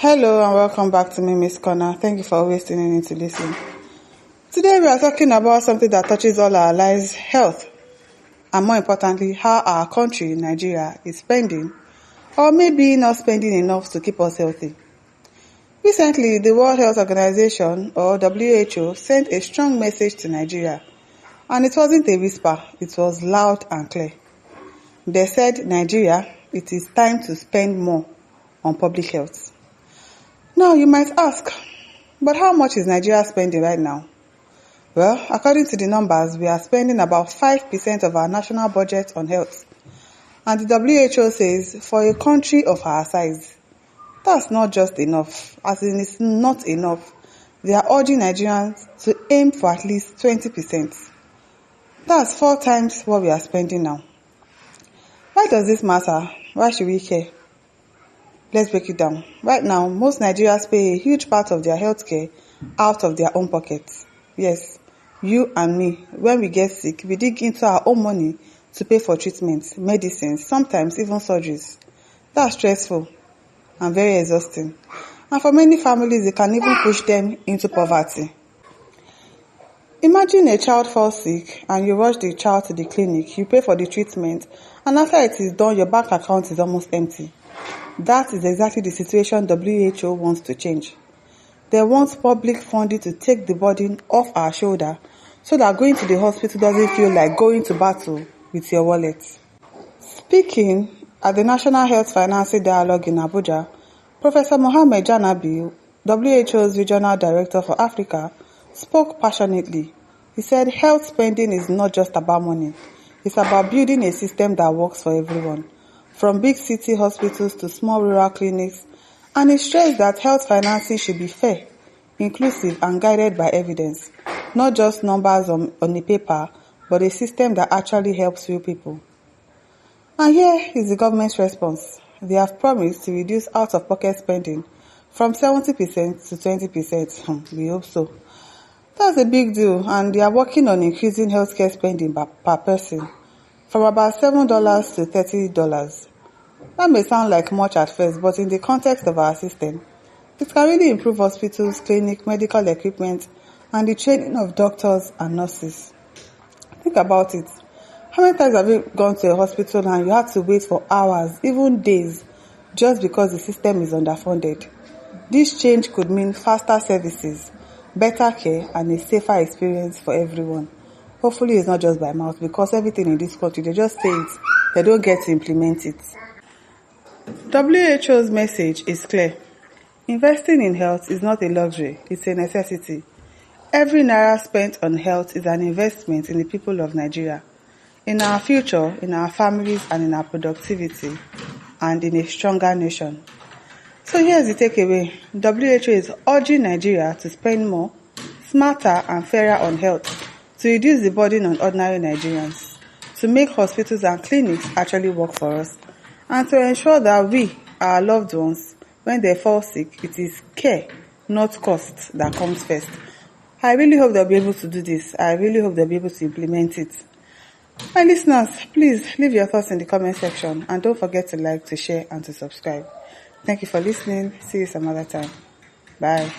Hello and welcome back to Mimi's Corner. Thank you for always tuning in to listen. Today we are talking about something that touches all our lives, health. And more importantly, how our country, Nigeria, is spending or maybe not spending enough to keep us healthy. Recently, the World Health Organization or WHO sent a strong message to Nigeria. And it wasn't a whisper, it was loud and clear. They said, Nigeria, it is time to spend more on public health. Now you might ask, but how much is Nigeria spending right now? Well, according to the numbers, we are spending about 5% of our national budget on health. And the WHO says for a country of our size, that's not just enough, as in it's not enough. They are urging Nigerians to aim for at least 20%. That's 4 times what we are spending now. Why does this matter? Why should we care? Let's break it down. Right now, most Nigerians pay a huge part of their healthcare out of their own pockets. Yes, you and me, when we get sick, we dig into our own money to pay for treatments, medicines, sometimes even surgeries. That's stressful and very exhausting. And for many families, it can even push them into poverty. Imagine a child falls sick and you rush the child to the clinic, you pay for the treatment, and after it is done, your bank account is almost empty. That is exactly the situation WHO wants to change. They want public funding to take the burden off our shoulder so that going to the hospital doesn't feel like going to battle with your wallet. Speaking at the National Health Financing Dialogue in Abuja, Professor Mohammed Janabi, WHO's Regional Director for Africa, spoke passionately. He said health spending is not just about money. It's about building a system that works for everyone, from big city hospitals to small rural clinics, and he stressed that health financing should be fair, inclusive and guided by evidence, not just numbers on a paper, but a system that actually helps real people. And here is the government's response. They have promised to reduce out-of-pocket spending from 70% to 20%. We hope so. That's a big deal, and they are working on increasing healthcare spending per person from about $7 to $30. That may sound like much at first, but in the context of our system, it can really improve hospitals, clinics, medical equipment, and the training of doctors and nurses. Think about it. How many times have you gone to a hospital and you had to wait for hours, even days, just because the system is underfunded? This change could mean faster services, better care, and a safer experience for everyone. Hopefully it's not just by mouth, because everything in this country, they just say it, they don't get to implement it. WHO's message is clear. Investing in health is not a luxury, it's a necessity. Every naira spent on health is an investment in the people of Nigeria, in our future, in our families, and in our productivity, and in a stronger nation. So here's the takeaway. WHO is urging Nigeria to spend more, smarter, and fairer on health, to reduce the burden on ordinary Nigerians, to make hospitals and clinics actually work for us, and to ensure that we, our loved ones, when they fall sick, it is care, not cost, that comes first. I really hope they'll be able to do this. I really hope they'll be able to implement it. My listeners, please leave your thoughts in the comment section, and don't forget to like, to share, and to subscribe. Thank you for listening. See you some other time. Bye.